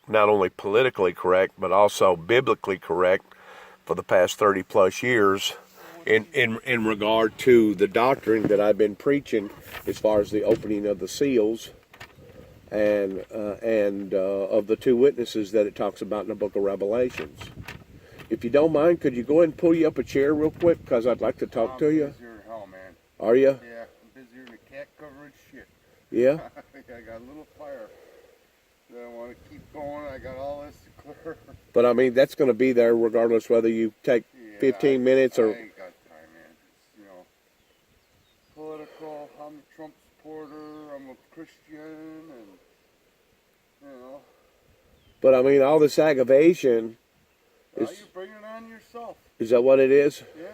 not only politically correct, but also biblically correct for the past 30 plus years in regard to the doctrine that I've been preaching as far as the opening of the seals and of the two witnesses that it talks about in the book of Revelations. If you don't mind, could you go ahead and pull you up a chair real quick, because I'd like to talk to you. I'm busier than hell, man. Are you? Yeah, I'm busier than a cat covered shit. Yeah? I got a little fire that I want to keep going. I got all this to clear. But I mean, that's going to be there regardless whether you take 15 minutes or... I ain't got time, man. It's, you know, political. I'm a Trump supporter. I'm a Christian, and, you know. But I mean, all this aggravation... Well, you bring it on yourself. Is that what it is? Yeah,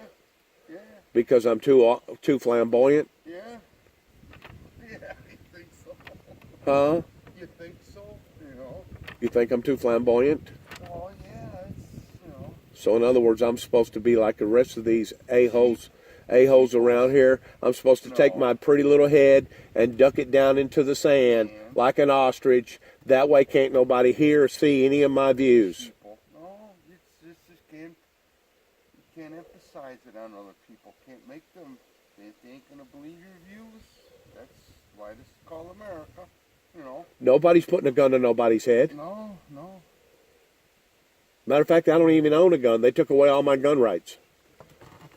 yeah. Because I'm too flamboyant? Yeah. Yeah, you think so? Huh? You think so? You know? You think I'm too flamboyant? Oh, yeah, it's, you know. So in other words, I'm supposed to be like the rest of these a-holes around here. I'm supposed to take my pretty little head and duck it down into the sand like an ostrich. That way can't nobody hear or see any of my views. You can't emphasize it on other people. Can't make them. They ain't gonna believe your views. That's why this is called America. You know. Nobody's putting a gun to nobody's head. No, no. Matter of fact, I don't even own a gun. They took away all my gun rights.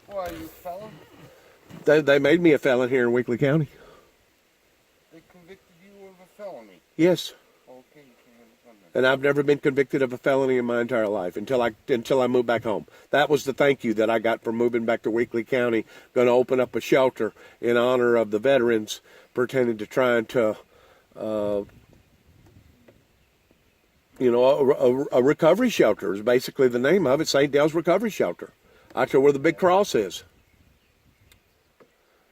Why, you felon? They made me a felon here in Weakley County. They convicted you of a felony? Yes. Okay, you can have a gun then. And I've never been convicted of a felony in my entire life until I moved back home. That was the thank you that I got for moving back to Weakley County. Going to open up a shelter in honor of the veterans pertaining to trying to, a recovery shelter is basically the name of it. St. Dale's Recovery Shelter, out there where the big cross is.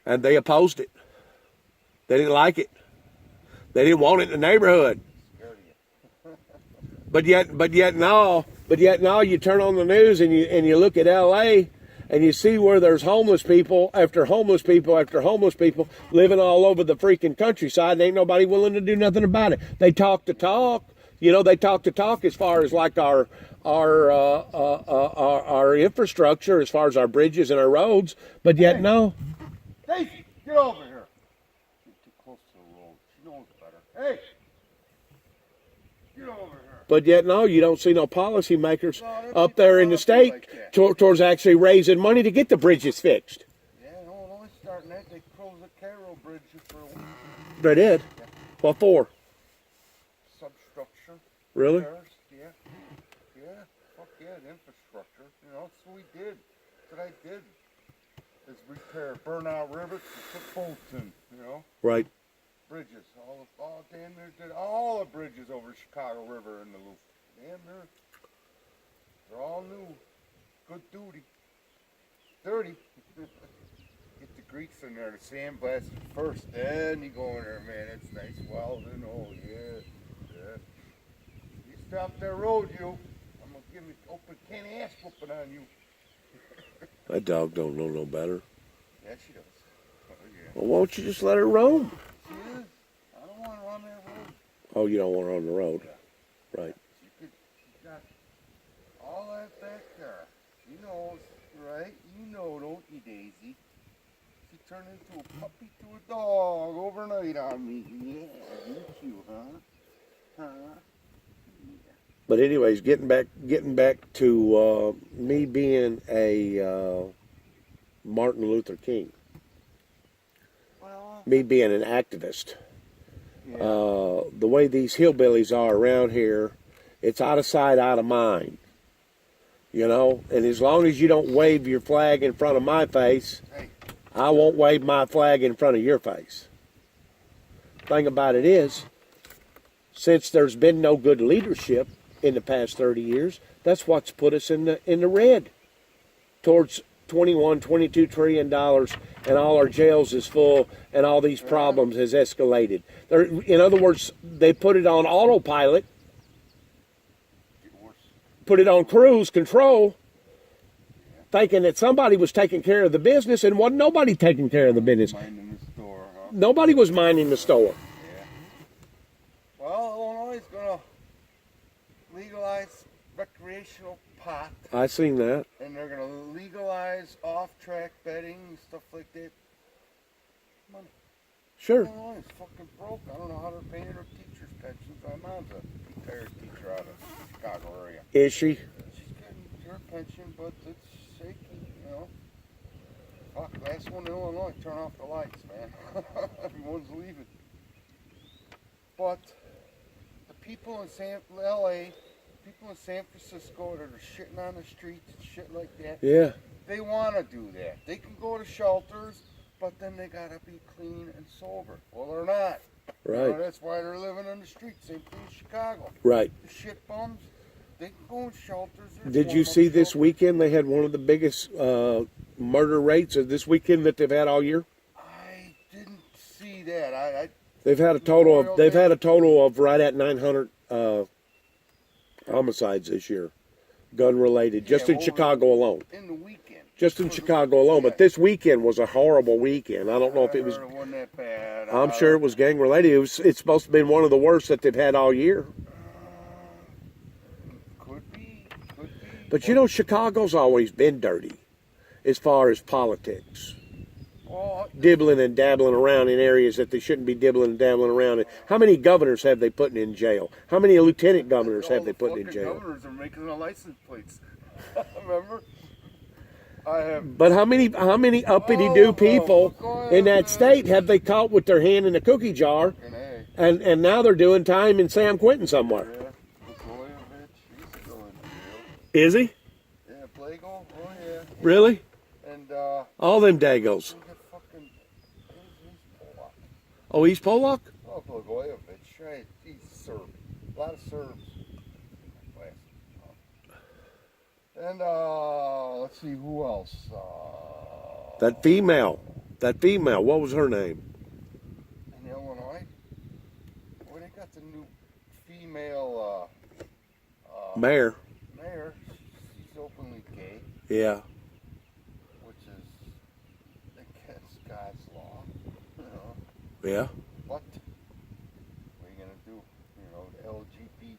And they opposed it. They didn't like it. They didn't want it in the neighborhood. But yet now you turn on the news and you look at L.A. and you see where there's homeless people after homeless people after homeless people living all over the freaking countryside, and ain't nobody willing to do nothing about it. They talk the talk, they talk the talk as far as like our infrastructure, as far as our bridges and our roads, but yet no. Daisy, get over here. You're too close to the road. She knows better. Hey, get over here. But yet, no, you don't see no policymakers up there in the state towards actually raising money to get the bridges fixed. Yeah, Illinois starting that. They closed the Cairo Bridge for a week. They did? Yeah. What for? Substructure. Really? Repairs. Yeah. Yeah. Fuck yeah, the infrastructure. That's what we did. That's what I did. Is repair burnout rivets and put bolts in, Right. Bridges, all damn near did all the bridges over Chicago River and the Loop. Damn near. They're all new. Good duty. Dirty. Get the grease in there, the sandblast first, then you go in there, man. It's nice welding. Oh yeah. Yeah. You stop that road, you. I'm gonna give you open can of ass whooping on you. That dog don't know no better. Yeah, she does. Oh, yeah. Well, why don't you just let her roam? She is. I don't want her on that road. Oh, you don't want her on the road. Yeah. Right. She's got all that back there. She knows, right? You know, don't you, Daisy? She turned into a puppy to a dog overnight on me. Yeah, didn't you, huh? But anyways, getting back to me being a Martin Luther King, me being an activist. Yeah. The way these hillbillies are around here, it's out of sight, out of mind. And as long as you don't wave your flag in front of my face, Hey. I won't wave my flag in front of your face. Thing about it is, since there's been no good leadership in the past 30 years, that's what's put us in the red towards $21-22 trillion, and all our jails is full, and all these problems has escalated. In other words, they put it on autopilot, put it on cruise control, thinking that somebody was taking care of the business, and wasn't nobody taking care of the business. Minding the store, huh? Nobody was minding the store. Yeah. Illinois is gonna legalize recreational pot, I seen that. and they're gonna legalize off-track betting and stuff like that. Money. Sure. Illinois is fucking broke. I don't know how they're paying their teachers' pensions. My mom's a retired teacher out of Chicago area. Is she? She's getting her pension, but it's shaky, you know. Fuck, last one in Illinois, turn off the lights, man. Everyone's leaving. But the people in L.A., people in San Francisco that are shitting on the streets and shit like that, Yeah. they want to do that. They can go to shelters, but then they gotta be clean and sober. Well, they're not. Right. You know, that's why they're living on the streets. Same thing in Chicago. Right. The shit bums, they can go in shelters. Did you see this weekend they had one of the biggest murder rates of this weekend that they've had all year? I didn't see that. They've had a total of right at 900 homicides this year, gun related, just in Chicago alone. In the weekend. Just in Chicago alone. But this weekend was a horrible weekend. I don't know if it was. It wasn't that bad. I'm sure it was gang related. It's supposed to have been one of the worst that they've had all year. Could be. But you know, Chicago's always been dirty as far as politics. Well, Dibbling and dabbling around in areas that they shouldn't be dibbling and dabbling around in. How many governors have they put in jail? How many lieutenant governors have they put in jail? Governors are making the license plates. Remember? I have. But how many uppity-do people in that state have they caught with their hand in a cookie jar, and now they're doing time in San Quentin somewhere? Yeah, Blagojevich, he's still in jail. Is he? Yeah, Blago, oh yeah. Really? And All them dagos. he's Polak. Oh, he's Polak? Oh, Blagojevich, right? He's Serb. A lot of Serbs. And let's see who else. That female. What was her name? In Illinois. Well, they got the new female Mayor. mayor. She's openly gay, Yeah. which is against God's law. You know. Yeah. What are you gonna do? You know, the LGBT,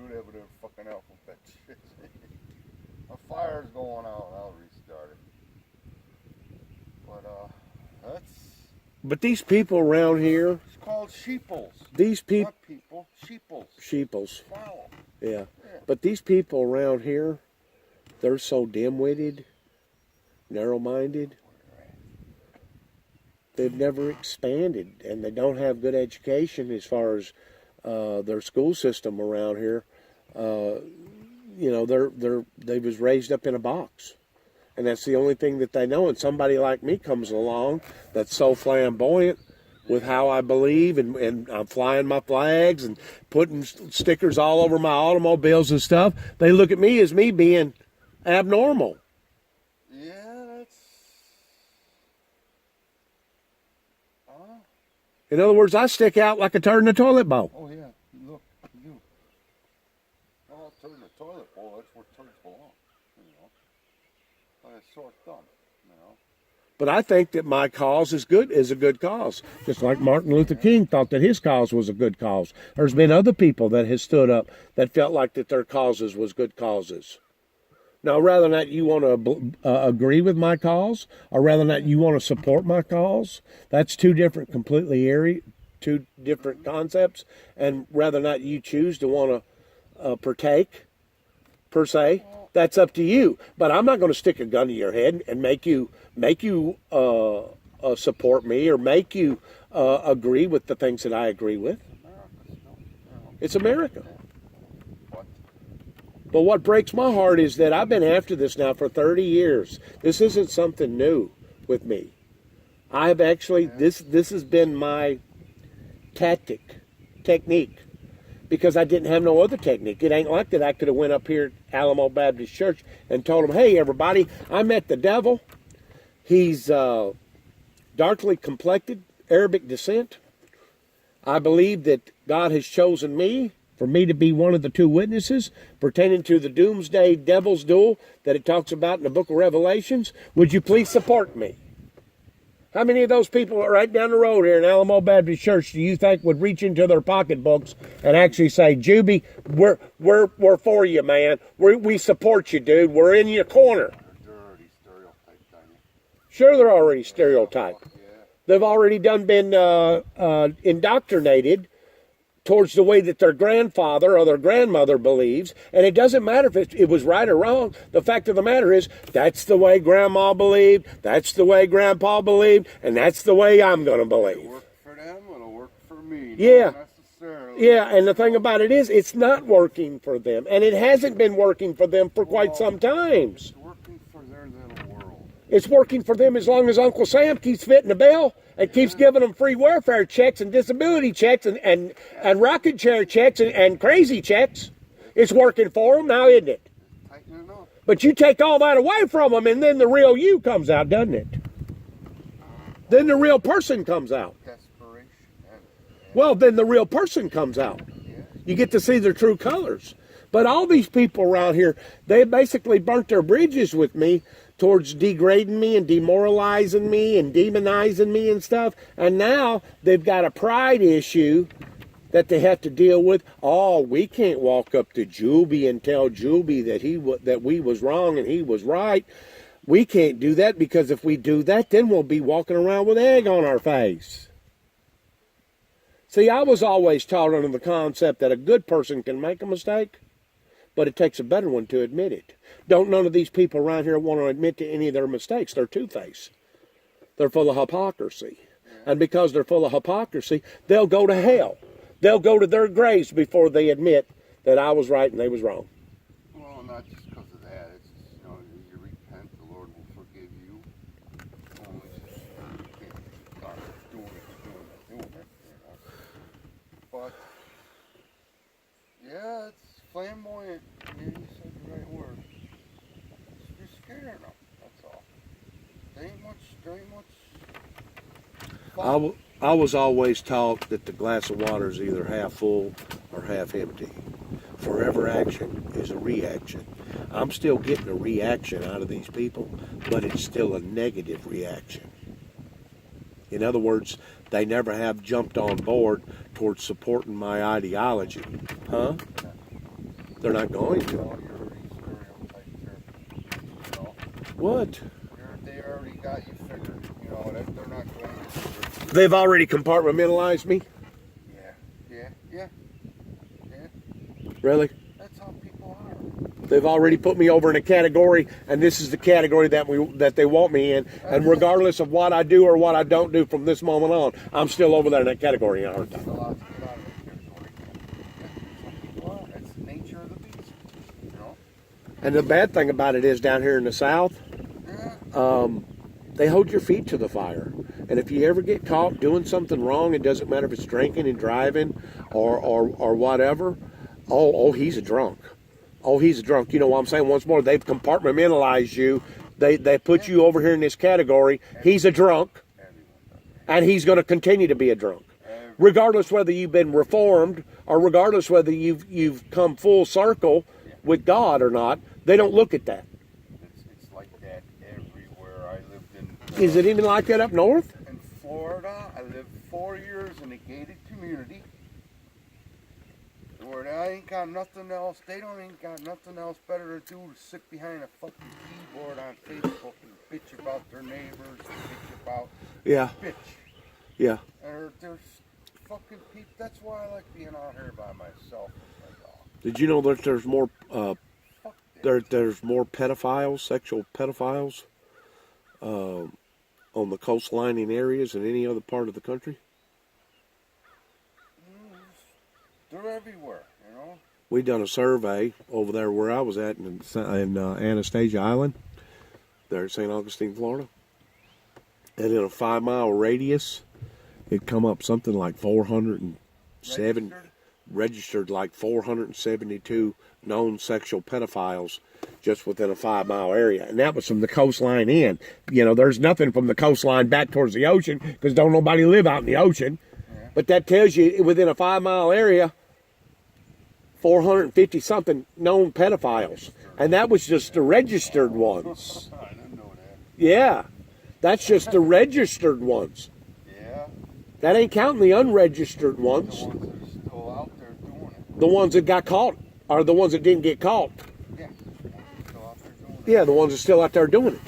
whatever the fucking alphabet shit. A fire's going out. I'll restart it. But that's. But these people around here. It's called sheeples. These people. Not people. Sheeples. Sheeples. Foul. Yeah. But these people around here, they're so dim-witted, narrow-minded. They've never expanded, and they don't have good education as far as their school system around here. You know, they was raised up in a box, and that's the only thing that they know. And somebody like me comes along that's so flamboyant with how I believe, and I'm flying my flags and putting stickers all over my automobiles and stuff. They look at me as me being abnormal. Yeah, that's. In other words, I stick out like a turd in a toilet bowl. Oh yeah, look, you. Oh, turd in the toilet bowl. That's where turds belong. You know, like a sore thumb. You know. But I think that my cause is a good cause. Just like Martin Luther King thought that his cause was a good cause. There's been other people that has stood up that felt like that their causes was good causes. Now, rather than that you want to agree with my cause, or rather than that you want to support my cause, that's two different concepts. And rather than not you choose to want to partake, per se, that's up to you. But I'm not going to stick a gun to your head and make you support me or make you agree with the things that I agree with. It's America. But what breaks my heart is that I've been after this now for 30 years. This isn't something new with me. I've actually, this has been my technique, because I didn't have no other technique. It ain't like that I could have went up here at Alamo Baptist Church and told them, hey, everybody, I met the devil. He's darkly complected, Arabic descent. I believe that God has chosen me for me to be one of the two witnesses pertaining to the doomsday devil's duel that it talks about in the book of Revelations. Would you please support me? How many of those people right down the road here in Alamo Baptist Church do you think would reach into their pocketbooks and actually say, Juby, we're for you, man. We support you, dude. We're in your corner. They're already stereotyped, Tiny. Sure, they're already stereotyped. Yeah. They've already been indoctrinated towards the way that their grandfather or their grandmother believes. And it doesn't matter if it was right or wrong. The fact of the matter is, that's the way Grandma believed, that's the way Grandpa believed, and that's the way I'm going to believe. It'll work for them, it'll work for me. Yeah. Not necessarily. Yeah, and the thing about it is, it's not working for them. And it hasn't been working for them for quite some times. It's working for their little world. It's working for them as long as Uncle Sam keeps fitting the bill and keeps giving them free welfare checks and disability checks and rocket chair checks and crazy checks. It's working for them now, isn't it? Tightening up. But you take all that away from them, and then the real you comes out, doesn't it? Then the real person comes out. Desperation. Well, then the real person comes out. You get to see their true colors. But all these people around here, they basically burnt their bridges with me towards degrading me and demoralizing me and demonizing me and stuff. And now they've got a pride issue that they have to deal with. Oh, we can't walk up to Juby and tell Juby that we was wrong and he was right. We can't do that, because if we do that, then we'll be walking around with egg on our face. See, I was always taught under the concept that a good person can make a mistake, but it takes a better one to admit it. Don't none of these people around here want to admit to any of their mistakes. They're two-faced. They're full of hypocrisy. And because they're full of hypocrisy, they'll go to hell. They'll go to their graves before they admit that I was right and they was wrong. Well, not just because of that. It's just, you repent, the Lord will forgive you. Only you can't start doing it. But, yeah, it's flamboyant. Yeah, you said the right word. You're scaring them, that's all. There ain't much fun. I was always taught that the glass of water is either half full or half empty. Forever action is a reaction. I'm still getting a reaction out of these people, but it's still a negative reaction. In other words, they never have jumped on board towards supporting my ideology. Huh? They're not going to. Well, you're already stereotyped here. What? They already got you figured. That they're not going to. They've already compartmentalized me? Yeah. Really? That's how people are. They've already put me over in a category, and this is the category that they want me in. And regardless of what I do or what I don't do from this moment on, I'm still over there in that category, aren't I? There's a lot to get out of that category. Some people are. That's the nature of the beast. And the bad thing about it is, down here in the South, they hold your feet to the fire. And if you ever get caught doing something wrong, it doesn't matter if it's drinking and driving or whatever. Oh, he's a drunk. Oh, he's a drunk. You know what I'm saying? Once more, they've compartmentalized you. They put you over here in this category. He's a drunk, and he's going to continue to be a drunk, regardless whether you've been reformed or regardless whether you've come full circle with God or not. They don't look at that. It's like that everywhere. I lived in. Is it even like that up north? In Florida, I lived 4 years in a gated community where they ain't got nothing else. They don't ain't got nothing else better to do to sit behind a fucking keyboard on Facebook and bitch about their neighbors and bitch about bitch. Yeah. Or there's fucking people. That's why I like being out here by myself. Did you know that there's more there's more pedophiles, sexual pedophiles, on the coastlining areas than any other part of the country? They're everywhere, We done a survey over there where I was at in Anastasia Island, there in St. Augustine, Florida. And in a 5-mile radius, it come up something like 407 registered like 472 known sexual pedophiles just within a 5-mile area. And that was from the coastline in. There's nothing from the coastline back towards the ocean because don't nobody live out in the ocean. Yeah. But that tells you within a 5-mile area, 450 something known pedophiles. And that was just the registered ones. I didn't know that. Yeah. That's just the registered ones. Yeah. That ain't counting the unregistered The ones. ones that are still out there doing it. The ones that got caught are the ones that didn't get caught. Yeah. The ones that are still out there doing it. Yeah, the ones that are still out there doing it.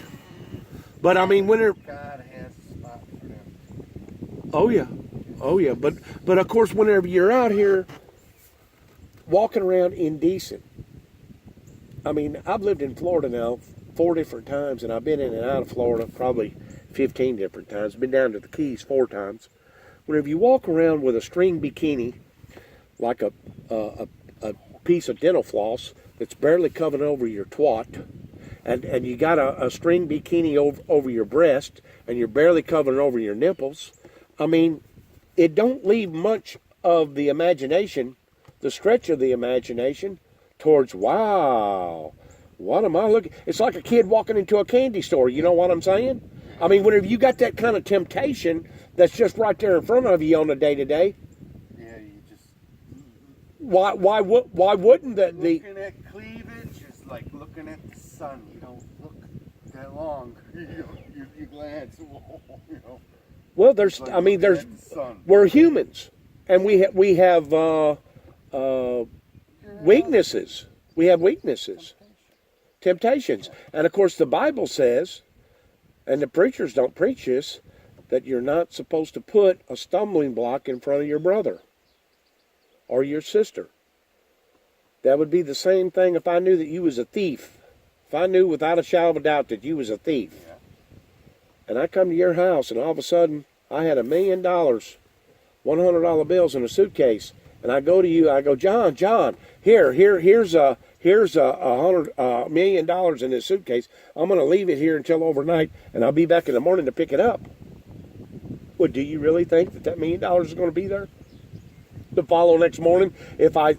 But I mean, when they're, God has a spot for them. oh yeah, but of course, whenever you're out here walking around indecent, I mean, I've lived in Florida now 4 different times, and I've been in and out of Florida probably 15 different times. Been down to the Keys 4 times. Whenever you walk around with a string bikini, like a piece of dental floss that's barely covering over your twat, and you got a string bikini over your breast, and you're barely covering over your nipples, I mean, it don't leave much of the imagination, the stretch of the imagination, towards, wow, what am I looking? It's like a kid walking into a candy store, you know what I'm saying? I mean, whenever you got that kind of temptation that's just right there in front of you on a day-to-day, Yeah, you just... why wouldn't the Looking at cleavage is like looking at the sun. You don't look that long. You glance, whoa, you know. well, there's, Like I mean, looking there's, at the sun. we're humans, and we have weaknesses. We have weaknesses, temptations, and of course the Bible says, and the preachers don't preach this, that you're not supposed to put a stumbling block in front of your brother or your sister. That would be the same thing if I knew that you was a thief. If I knew without a shadow of a doubt that you was a thief, Yeah. and I come to your house and all of a sudden I had $1 million, $100 bills in a suitcase, and I go to you, I go, John, here's a $100 million in this suitcase. I'm going to leave it here until overnight, and I'll be back in the morning to pick it up. Well, do you really think that $1 million is going to be there the following next morning if I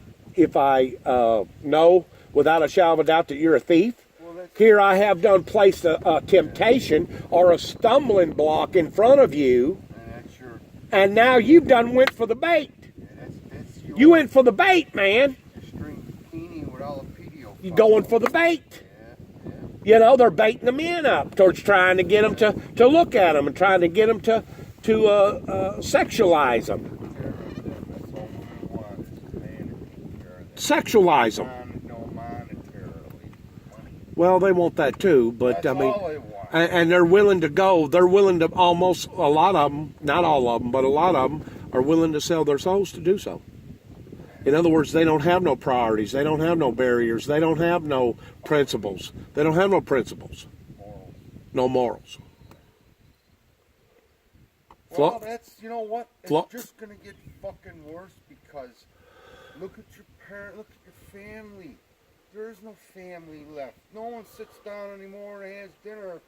know without a shadow of a doubt that you're a thief? Well, Here I have done placed a temptation or a stumbling block in front of you, and that's your... and now you've done went for the bait. That's your... You went for the bait, man. Your string bikini with all the pedio. You're going for the bait. Yeah, yeah. You know, they're baiting the men up towards trying to get them to look at them and trying to get them to sexualize them. That's all we want is a man to take care of that. Sexualize them. No monetarily. Money. Well, they want that too, but That's I mean, all they want. and they're willing to go. They're willing to almost, a lot of them, not all of them, but a lot of them are willing to sell their souls to do so. In other words, they don't have no priorities. They don't have no barriers. They don't have no principles. They don't have no principles. Morals. No morals. Well, that's, you know what? It's Flo- just going to get fucking worse because look at your parent, look at your family. There's no family left. No one sits down anymore and has dinner.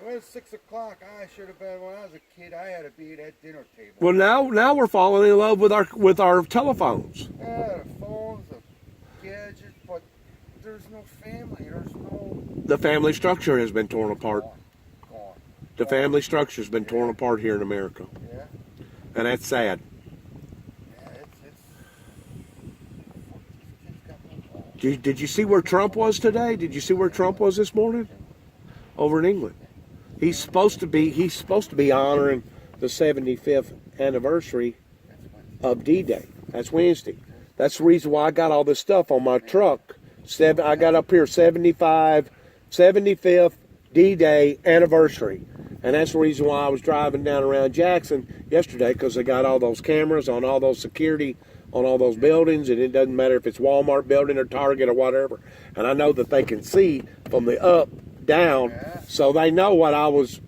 When it's 6 o'clock, I should have been, when I was a kid, I had to be at that dinner table. Well, now we're falling in love with our telephones. Yeah, the phones, the gadgets, but there's no family. There's no... The family structure has been torn apart. Gone. The family structure has been torn apart here in America, Yeah. and that's sad. Yeah, it's... These kids got no home. Did you see where Trump was today? Did you see where Trump was this morning? Over in England. He's supposed to be honoring the 75th anniversary of D-Day. That's Wednesday. That's the reason why I got all this stuff on my truck. I got up here 75, 75th D-Day anniversary. And that's the reason why I was driving down around Jackson yesterday, because they got all those cameras on all those security on all those buildings, and it doesn't matter if it's Walmart building or Target or whatever. And I know that they can see from the up, down, so they know what I was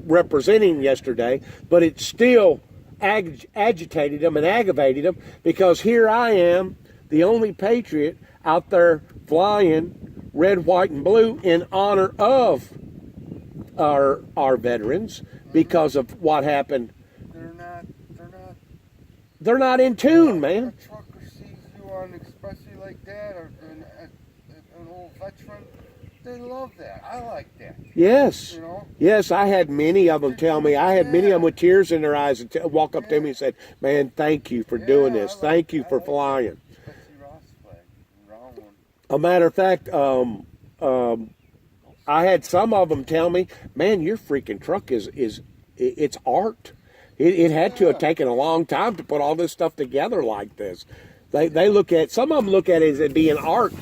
representing yesterday, but it still agitated them and aggravated them, because here I am, the only patriot out there flying red, white, and blue in honor of our veterans because of what happened. They're not in tune, man. A trucker sees you on especially like that, or an old veteran. They love that. I like that. Yes. You know? Yes, I had many of them tell me. I had many of them with tears in their eyes and walk up to me and said, "Man, thank you for doing this. Thank you for flying." Betsy Ross flag, round one. A matter of fact, I had some of them tell me, "Man, your freaking truck is it's art. It had to have taken a long time to put all this stuff together like this." They look at, some of them look at it as being art,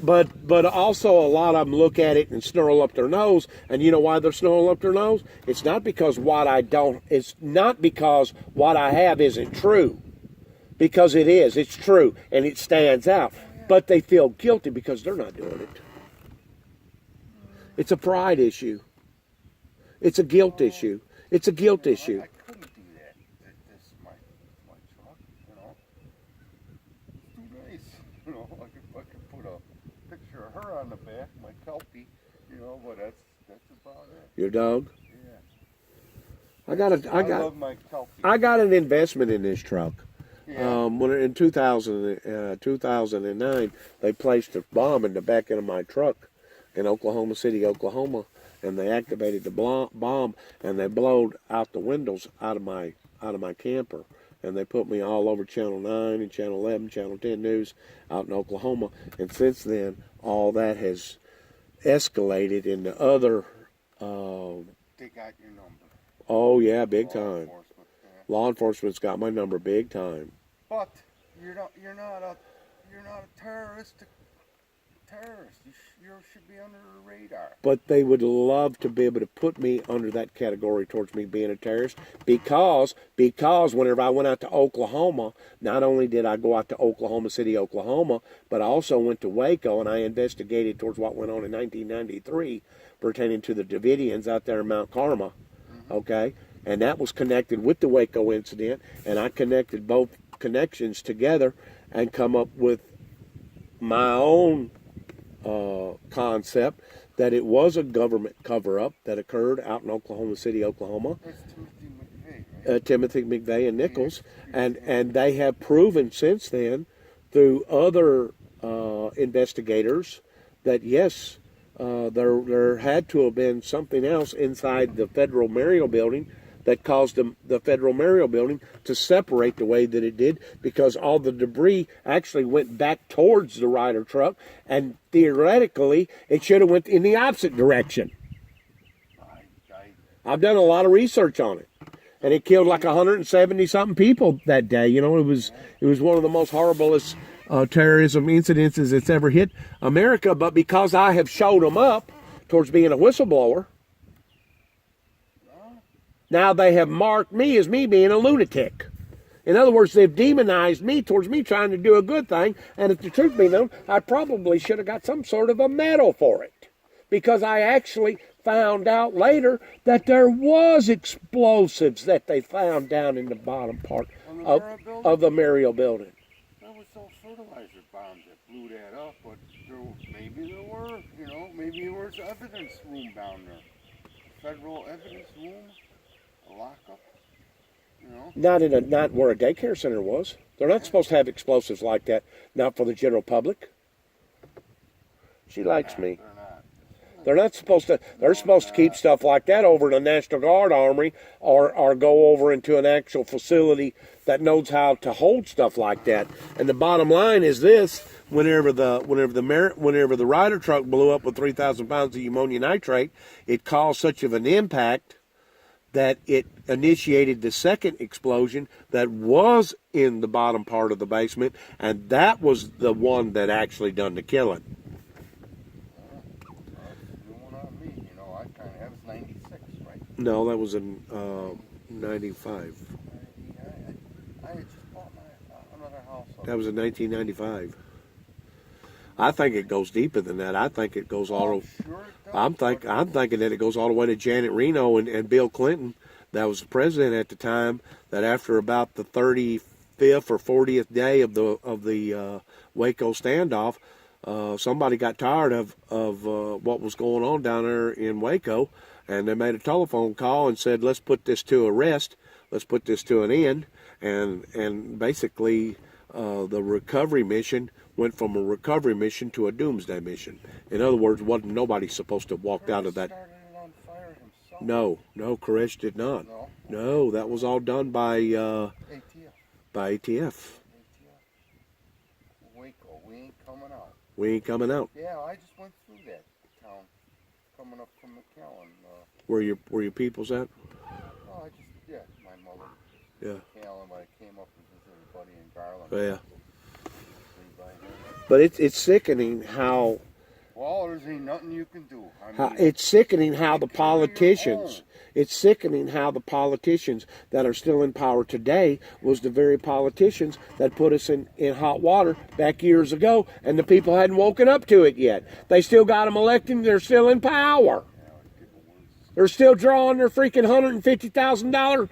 but also a lot of them look at it and snarl up their nose. And you know why they're snarling up their nose? It's not because It's not because what I have isn't true, because it is. It's true and it stands out. But they feel guilty because they're not doing it. It's a pride issue. It's a guilt issue. It's a guilt issue. I couldn't do that. This is my truck, you know. It's too nice. You know, I could put a picture of her on the back, my Kelpie, you know, but that's about it. Your dog? Yeah. I love my Kelpie. I got an investment in this truck. Yeah. When in 2009, they placed a bomb in the back end of my truck in Oklahoma City, Oklahoma, and they activated the bomb, and they blowed out the windows out of my camper, and they put me all over Channel 9 and Channel 11, Channel 10 News out in Oklahoma. And since then, all that has escalated into other. They got your number. Oh yeah, big Law enforcement, enforcement, yeah. Law enforcement's got my number big time. But you're not a terrorist. You should be under the radar. But they would love to be able to put me under that category towards me being a terrorist, because whenever I went out to Oklahoma, not only did I go out to Oklahoma City, Oklahoma, but I also went to Waco and I investigated towards what went on in 1993 pertaining to the Davidians out there in Mount Carmel. Okay? And that was connected with the Waco incident, and I connected both connections together and come up with my own concept that it was a government cover-up that occurred out in Oklahoma City, Oklahoma. That's Timothy McVeigh, right? Timothy McVeigh and Nichols, and they have proven since then through other investigators that yes, there had to have been something else inside the Federal Memorial Building that caused the Federal Memorial Building to separate the way that it did, because all the debris actually went back towards the Ryder truck, and theoretically it should have went in the opposite direction. I've done a lot of research on it, and it killed like 170 something people that day. You know, it was one of the most horriblest terrorism incidences that's ever hit America. But because I have showed them up towards being a whistleblower, now they have marked me as me being a lunatic. In other words, they've demonized me towards me trying to do a good thing. And if the truth be known, I probably should have got some sort of a medal for it, because I actually found out later that there was explosives that they found down in the bottom part of the Memorial Building. There was those fertilizer bombs that blew that up, but maybe there were, maybe there was evidence room down there. Federal evidence room, a lockup, Not where a daycare center was. They're not supposed to have explosives like that. Not for the general public. She likes me. They're not supposed to. They're supposed to keep stuff like that over in the National Guard Armory, or go over into an actual facility that knows how to hold stuff like that. And the bottom line is this: whenever the Ryder truck blew up with 3,000 pounds of ammonia nitrate, it caused such of an impact that it initiated the second explosion that was in the bottom part of the basement, and that was the one that actually done the killing. That was 96, right? No, that was in 95. I had just bought another house. That was in 1995. I think it goes deeper than that. I think it goes all. Sure it does. I'm thinking that it goes all the way to Janet Reno and Bill Clinton, that was the president at the time. That after about the 35th or 40th day of the Waco standoff, somebody got tired of what was going on down there in Waco, and they made a telephone call and said, "Let's put this to a rest. Let's put this to an end." And basically, the recovery mission went from a recovery mission to a doomsday mission. In other words, wasn't nobody supposed to have walked out of that. Started it on fire himself. No, Koresh did not. No, that was all done by ATF. ATF. Waco, we ain't coming out. We ain't coming out. Yeah, I just went through that. town, coming up from McAllen. Where your people's at? Oh, my mother. Yeah. McAllen, but I came up and visited a buddy in Garland. Yeah. Stayed by him. But it's sickening how Well, there's ain't nothing you can do. I mean, it's sickening how the take care of your politicians. own. It's sickening how the politicians that are still in power today was the very politicians that put us in hot water back years ago, and the people hadn't woken up to it yet. They still got them elected, and they're still in power. They're still drawing their freaking $150,000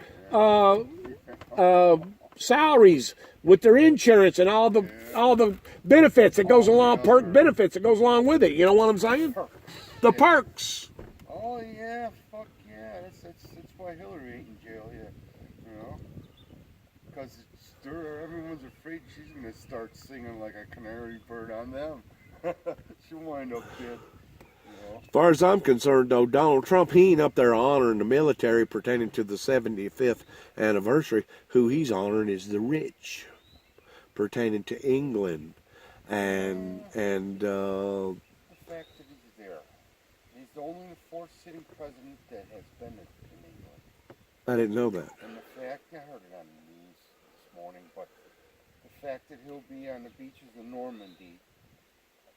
salaries with their insurance and all the benefits that goes along, perk benefits that goes along with it. You know what I'm saying? The perks. Oh yeah, fuck yeah. That's why Hillary ain't in jail yet. You know, because everyone's afraid she's gonna start singing like a canary bird on them. She'll wind up dead. You know? As far as I'm concerned, though, Donald Trump, he ain't up there honoring the military pertaining to the 75th anniversary. Who he's honoring is the rich, pertaining to England, and The fact that he's there, he's the only fourth sitting president that has been in England. I didn't know that. And the fact, I heard it on the news this morning, but the fact that he'll be on the beaches of Normandy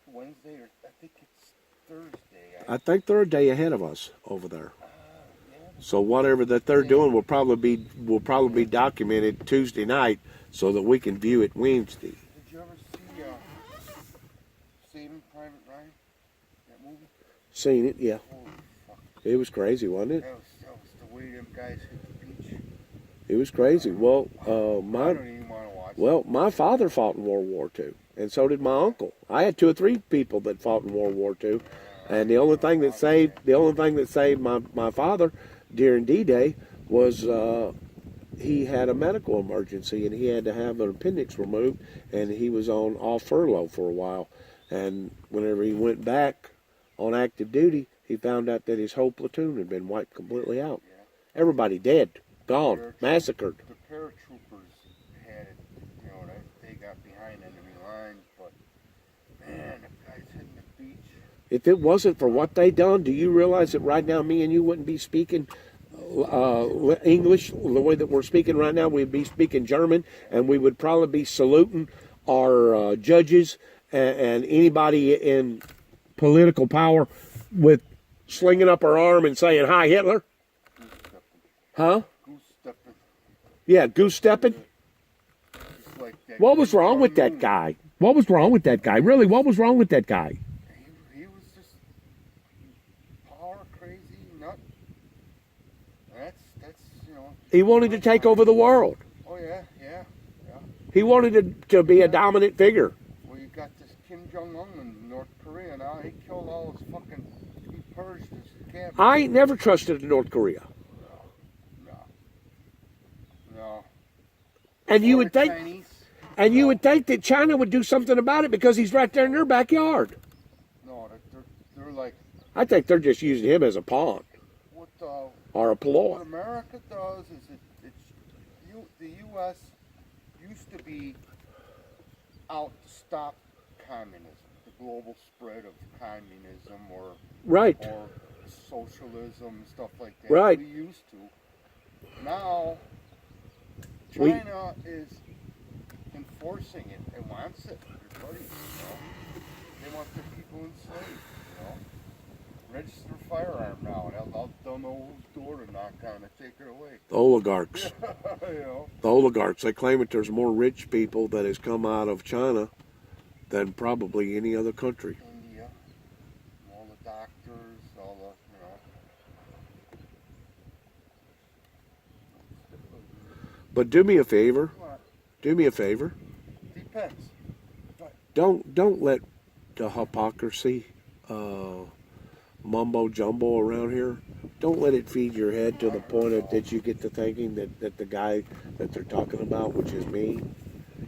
Wednesday, or I think it's Thursday. I think they're a day ahead of us over there. Yeah, So whatever that they're doing will probably be documented Tuesday night, so that we can view it Wednesday. did you ever see Saving Private Ryan? That movie? Seen it, yeah. Holy fuck. It was crazy, wasn't it? That was the way them guys hit the beach. It was crazy. Well, I don't even want to watch it. Well, my father fought in World War II, and so did my uncle. I had 2 or 3 people that fought in World War II, and the only thing that saved my father during D-Day was he had a medical emergency, and he had to have an appendix removed, and he was on off furlough for a while. And whenever he went back on active duty, he found out that his whole platoon had been wiped completely out. Yeah. Everybody dead, gone, massacred. The paratroopers had it, you know, they got behind enemy lines, but man, the guys hitting the beach. If it wasn't for what they done, do you realize that right now me and you wouldn't be speaking English the way that we're speaking right now? We'd be speaking German, and we would probably be saluting our judges and anybody in political power with slinging up our arm and saying, "Hi, Hitler." Huh? Goose stepping. Yeah, goose stepping. Just like that. What was wrong with that guy? What was wrong with that guy? Really, what was wrong with that guy? He was just power crazy, nut. That's you know. He wanted to take over the world. Oh yeah. He wanted to be a dominant figure. Well, you got this Kim Jong-un in North Korea now. He killed all his fucking. He purged his cabinet. I ain't never trusted North Korea. No. And you would think, Chinese. and you would think that China would do something about it because he's right there in their backyard. No, they're like I think they're just using him as a pawn what or a ploy. what America does is the U.S. used to be out to stop communism, the global spread of communism or Right. socialism, stuff like that. Right. We used to. Now, We- China is enforcing it and wants it. Their buddies, you know. They want their people enslaved, you know. Register a firearm now, and they'll know whose door to knock on to take her away. The oligarchs. You know. The oligarchs. They claim that there's more rich people that has come out of China than probably any other country. India, all the doctors, all the, you know. But do me a favor. What? Do me a favor. Depends. Don't let the hypocrisy mumbo jumbo around here. Don't let it feed your head to the point that you get to thinking that the guy that they're talking about, which is me,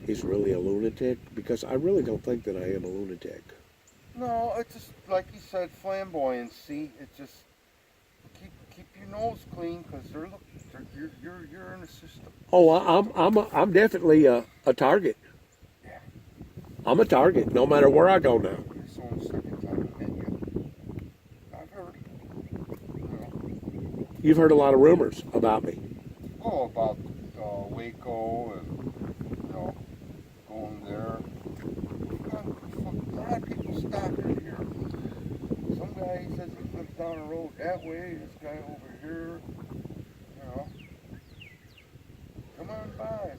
is really a lunatic. Because I really don't think that I am a lunatic. No, it's just like you said, flamboyancy. It's just keep your nose clean because you're in the system. Oh, I'm definitely a target. Yeah. I'm a target, no matter where I go now. It's only the second time I met you. You've heard a lot of rumors about me. Oh, about Waco and, you know, going there. A lot of people stop in here. Some guy says he lives down the road that way. This guy over here. You know. Come on by.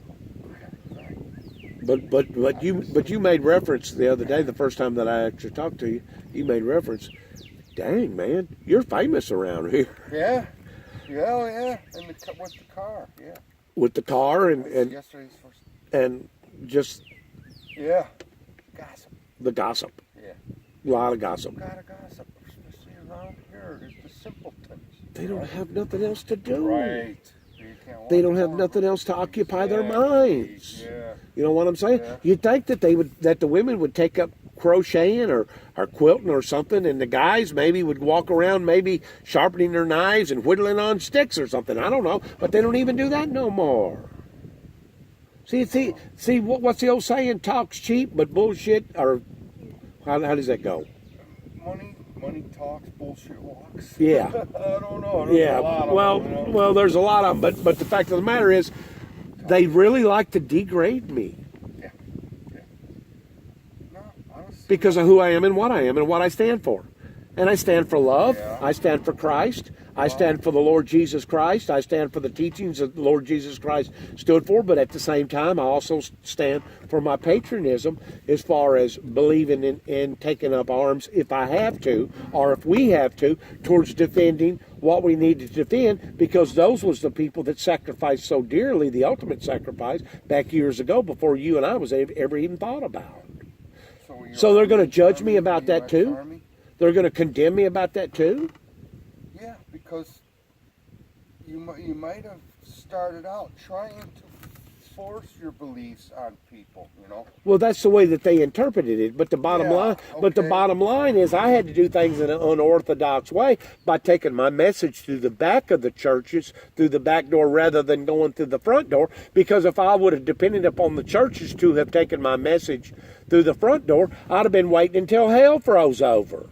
But you made reference the other day, the first time that I actually talked to you, you made reference. Dang, man, you're famous around here. Yeah. Yeah. And with the car, yeah. With the car and Yesterday's first. and just Yeah. Gossip. the gossip. Yeah. A lot of gossip. Got to gossip, especially around here. There's the simpletons. They don't have nothing else to do. Right. They don't have nothing else to occupy their minds. Yeah. You know what I'm saying? Yeah. You'd think that the women would take up crocheting or quilting or something, and the guys maybe would walk around maybe sharpening their knives and whittling on sticks or something. I don't know, but they don't even do that no more. See what's the old saying? Talk's cheap, but bullshit. Or how does that go? Money talks, bullshit walks. Yeah. I don't know. Yeah. A lot of Well, them, you know? well, there's a lot of them, but the fact of the matter is, they really like to degrade me. Yeah. No, honestly. Because of who I am and what I stand for. And I stand for love. Yeah. I stand for Christ. I stand for the Lord Jesus Christ. I stand for the teachings that the Lord Jesus Christ stood for. But at the same time, I also stand for my patriotism as far as believing in taking up arms if I have to, or if we have to, towards defending what we need to defend, because those was the people that sacrificed so dearly, the ultimate sacrifice, back years ago before you and I was ever even thought about. So they're going to judge me about that too? Army? They're going to condemn me about that too? Yeah, because you might have started out trying to force your beliefs on people, you know. Well, that's the way that they interpreted it. But the bottom line is, I had to do things in an unorthodox way by taking my message through the back of the churches, through the back door, rather than going through the front door. Because if I would have depended upon the churches to have taken my message through the front door, I'd have been waiting until hell froze over.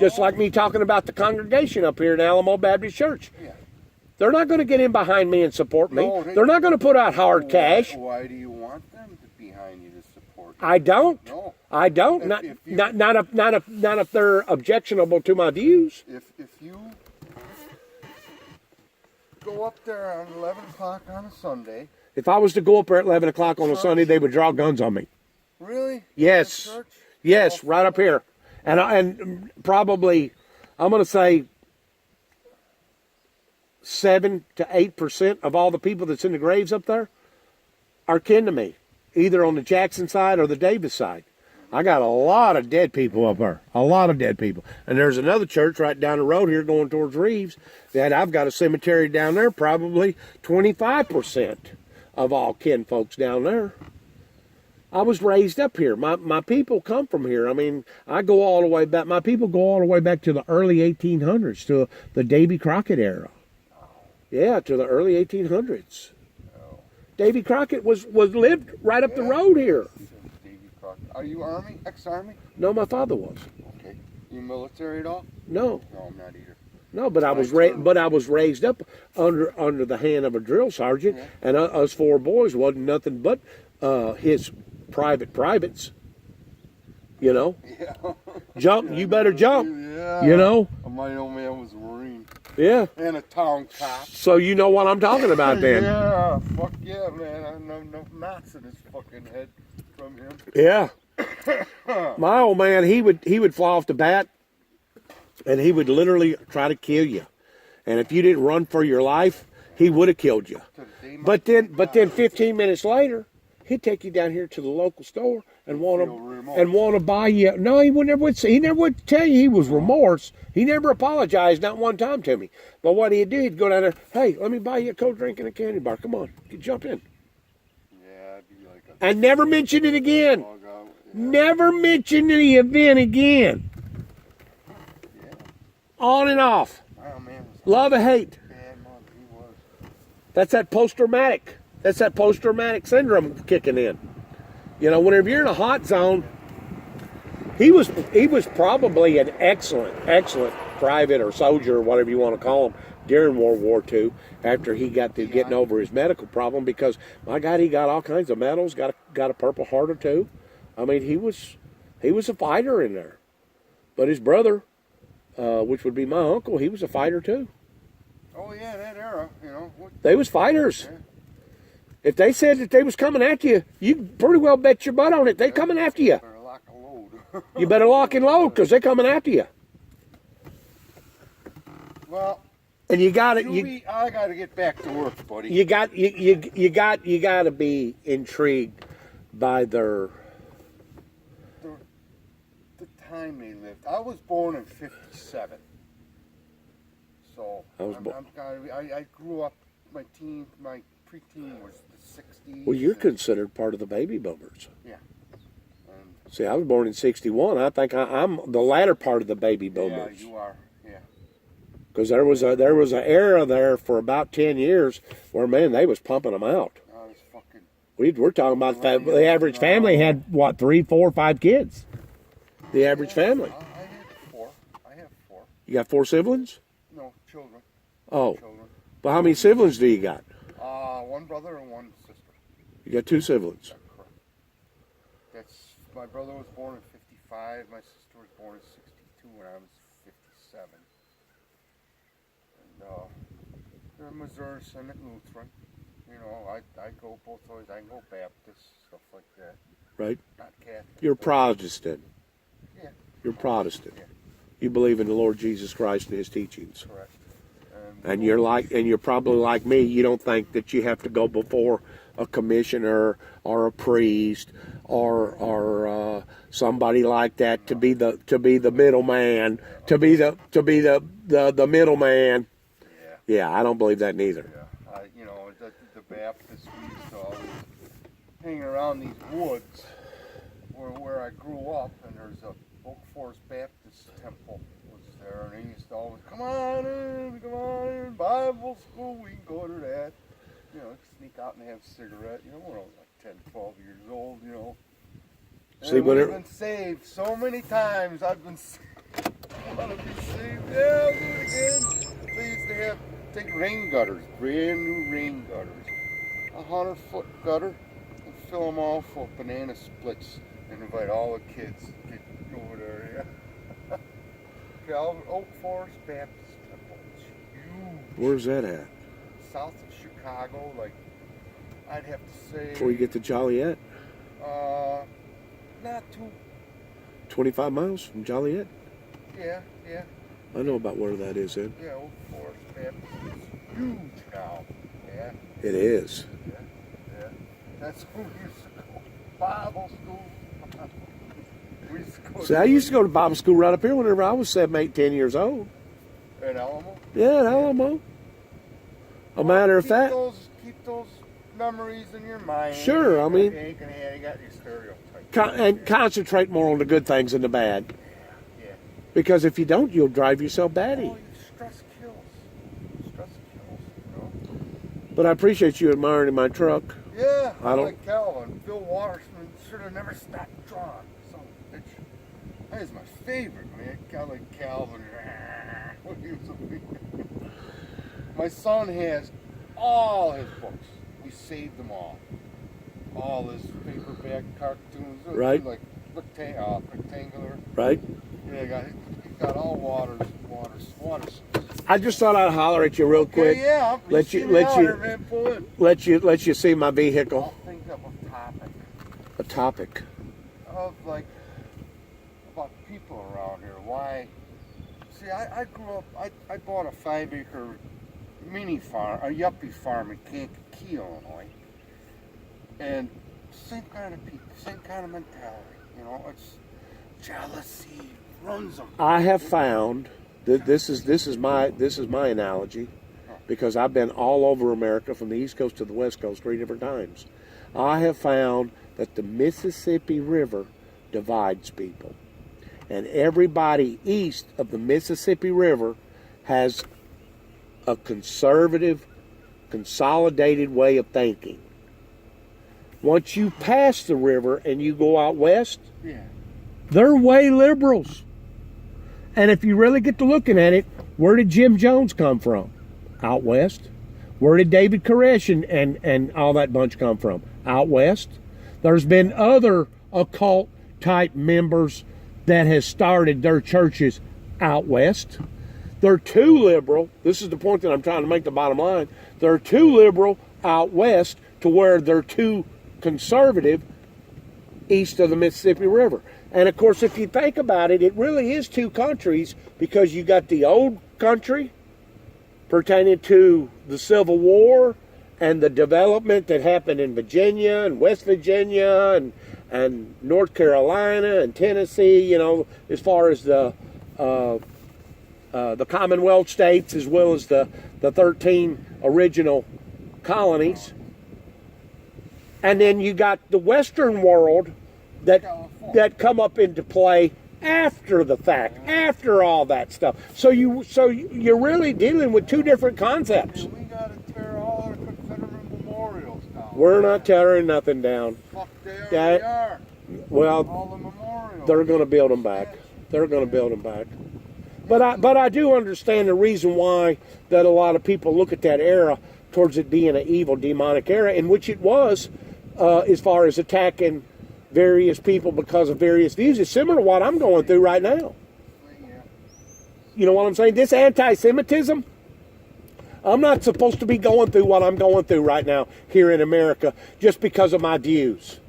Just like me talking about the congregation up here in Alamo Baptist Church. Yeah. They're not going to get in behind me and support me. No, They're not going to put out hard cash. Why do you want them to be behind you to support you? I don't. No. I don't. Not if they're objectionable to my views. If you go up there on 11 o'clock on a Sunday. If I was to go up there at 11 o'clock on a Sunday, they would draw guns on me. Really? Yes. Church? Yes, right up here. And probably, I'm going to say 7 to 8% of all the people that's in the graves up there are kin to me, either on the Jackson side or the Davis side. I got a lot of dead people up there, a lot of dead people. And there's another church right down the road here going towards Reeves that I've got a cemetery down there, probably 25% of all kin folks down there. I was raised up here. My people come from here. I mean, I go all the way back. My people go all the way back to the early 1800s, to the Davy Crockett era. Yeah, to the early 1800s. Davy Crockett was lived right up the road here. Davy Crockett. Are you Army? Ex-Army? No, my father was. Okay. You military at all? No. No, I'm not either. No, but I was raised up under the hand of a drill sergeant, and us four boys wasn't nothing but his privates, you know. Yeah. Jump, you better jump. Yeah. You know. My old man was a Marine. Yeah. And a town cop. So you know what I'm talking about then. Yeah. Fuck yeah, man. I know enough knots in his fucking head from him. Yeah. My old man, he would fly off the bat, and he would literally try to kill you. And if you didn't run for your life, he would have killed you. But then 15 minutes later, he'd take you down here to the local store and want to buy you. No, he never would tell you he was remorse. He never apologized, not one time to me. But what he'd do, he'd go down there. Hey, let me buy you a cold drink and a candy bar. Come on, you jump in. Yeah, I'd be like. And never mention it again. Yeah. Never mention the event again. Yeah. On and off. Oh man. Love and hate. Bad month. He was. That's that post-traumatic. That's that post-traumatic syndrome kicking in. You know, whenever you're in a hot zone, he was probably an excellent private or soldier or whatever you want to call him during World War II after he got through getting over his medical problem, because my God, he got all kinds of medals, got a Purple Heart or two. I mean, he was a fighter in there. But his brother, which would be my uncle, he was a fighter too. Oh yeah, that era, They was fighters. Yeah. If they said that they was coming after you, you pretty well bet your butt on it. They coming after you. Better lock and load. You better lock and load, because they're coming after you. Well, and you got it. I got to get back to work, buddy. You got to be intrigued by the time they lived. I was born in '57, so I grew up. My preteen was the '60s. Well, you're considered part of the baby boomers. Yeah. See, I was born in '61. I think I'm the latter part of the baby boomers. Yeah, you are. Yeah. Because there was an era there for about 10 years where, man, they was pumping them out. I was fucking. We're talking about the average family had what, 3, 4, 5 kids. The average family. I have 4. You got 4 siblings? No, children. Oh. Children. Well, how many siblings do you got? 1 brother and 1 sister. You got 2 siblings. Correct. My brother was born in '55. My sister was born in '62 when I was 57. And they're in Missouri Synod Lutheran. I go both ways. I can go Baptist, stuff like that. Right. Not Catholic. You're Protestant. Yeah. You're Protestant. Yeah. You believe in the Lord Jesus Christ and His teachings. Correct. And you're probably like me. You don't think that you have to go before a commissioner or a priest or somebody like that to be the middleman, to be the middleman. Yeah, I don't believe that neither. Yeah, the Baptists, we used to always hang around these woods where I grew up, and there's a Oak Forest Baptist temple was there, and they used to always come on in, Bible school, we can go to that. Sneak out and have a cigarette. We're only like 10, 12 years old, See, we've been saved so many times. I've been saved. I want to be saved. Yeah, I'll do it again. They used to take rain gutters, brand new rain gutters, 100-foot gutter, and fill them all full of banana splits, and invite all the kids to get over there. Yeah. Oak Forest Baptist Temple. It's huge. Where's that at? South of Chicago, like I'd have to say. Before you get to Joliet? Not too. 25 miles from Joliet? Yeah. I know about where that is then. Yeah, Oak Forest Baptist is huge now. Yeah. It is. Yeah. That's where we used to go. Bible school. We used to go. See, I used to go to Bible school right up here whenever I was 7, 8, 10 years old. At Alamo? Yeah, at Alamo. A matter of fact. Keep those memories in your mind. Sure, I mean. You got your stereotypes. And concentrate more on the good things than the bad. Yeah. Because if you don't, you'll drive yourself batty. Oh, stress kills. But I appreciate you admiring my truck. Yeah, I like Calvin. Bill Watersman should have never stopped drawing. That is my favorite, man. I like Calvin. When he was a baby. My son has all his books. We saved them all. All his paperback cartoons. Right. Like rectangular. Right. Yeah, he got all waters. I just thought I'd holler at you real quick. Yeah. Let you see my vehicle. I'll think of a topic. A topic. Of like about people around here. Why? See, I grew up. I bought a 5-acre mini farm, a yuppie farm in Kankakee, Illinois, and same kind of people, same kind of mentality. It's jealousy runs them. I have found that this is my analogy, because I've been all over America from the East Coast to the West Coast 3 different times. I have found that the Mississippi River divides people, and everybody east of the Mississippi River has a conservative, consolidated way of thinking. Once you pass the river and you go out west, they're way liberals. And if you really get to looking at it, where did Jim Jones come from? Out west. Where did David Koresh and all that bunch come from? Out west. There's been other occult type members that has started their churches out west. They're too liberal. This is the point that I'm trying to make, the bottom line. They're too liberal out west to where they're too conservative east of the Mississippi River. And of course, if you think about it, it really is two countries, because you got the old country pertaining to the Civil War and the development that happened in Virginia and West Virginia and North Carolina and Tennessee, you know, as far as the Commonwealth states, as well as the 13 original colonies. And then you got the Western world that come up into play after the fact, after all that stuff. So you're really dealing with two different concepts. And we gotta tear all our Confederate memorials down. We're not tearing nothing down. Fuck, they already are. Well, All the memorials. they're going to build them back. They're going to build them back. But I do understand the reason why that a lot of people look at that era towards it being an evil, demonic era, in which it was, as far as attacking various people because of various views. It's similar to what I'm going through right now. You know what I'm saying? This anti-Semitism, I'm not supposed to be going through what I'm going through right now here in America just because of my views.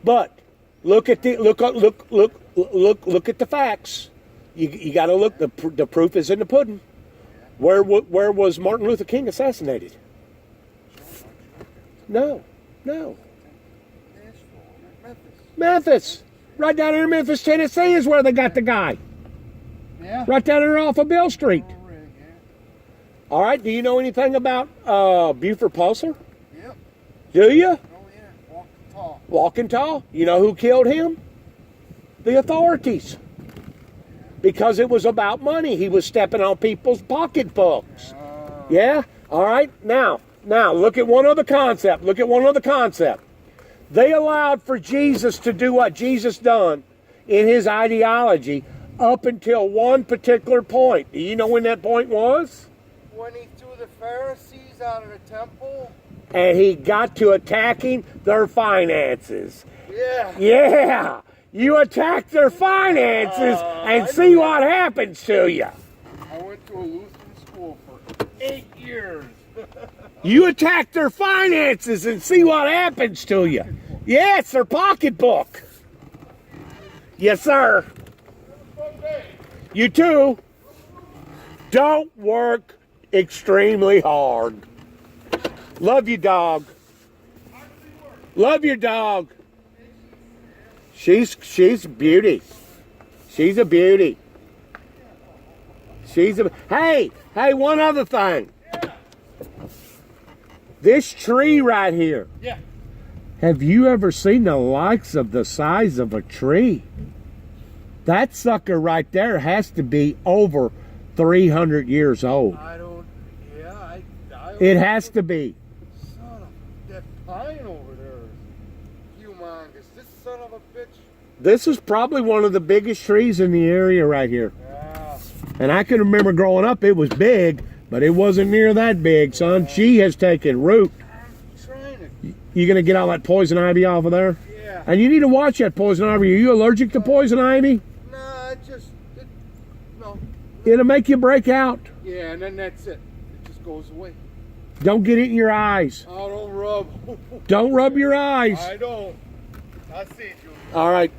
But look at the look at the facts. You got to look. The proof is in the pudding. Where was Martin Luther King assassinated? No. Memphis. Right down there in Memphis, Tennessee is where they got the guy. Yeah. Right down there off of Bill Street. All right, do you know anything about Buford Pulser? Yep. Do you? Oh yeah, walking tall. Walking tall. You know who killed him? The authorities. Because it was about money. He was stepping on people's pocketbooks. Yeah? All right, now, look at one other concept. They allowed for Jesus to do what Jesus done in his ideology up until one particular point. Do you know when that point was? When he threw the Pharisees out of the temple. And he got to attacking their finances. Yeah. Yeah. You attack their finances and see what happens to you. I went to a Lutheran school for 8 years. You attack their finances and see what happens to you. Yeah, it's their pocketbook. Yes, sir. You too. Don't work extremely hard. Love you, dog. Love your dog. She's a beauty. She's a beauty. Hey, one other thing. This tree right here. Yeah. Have you ever seen the likes of the size of a tree? That sucker right there has to be over 300 years old. It has to be. Son of that pine over there is humongous. This son of a bitch. This is probably one of the biggest trees in the area right here. Yeah. And I can remember growing up, it was big, but it wasn't near that big, son. She has taken root. I'm trying to. You gonna get all that poison ivy off of there? Yeah. And you need to watch that poison ivy. Are you allergic to poison ivy? Nah, no. It'll make you break out. Yeah, and then that's it. It just goes away. Don't get it in your eyes. Oh, don't rub. Don't rub your eyes. I don't. I see it, Julie. All right.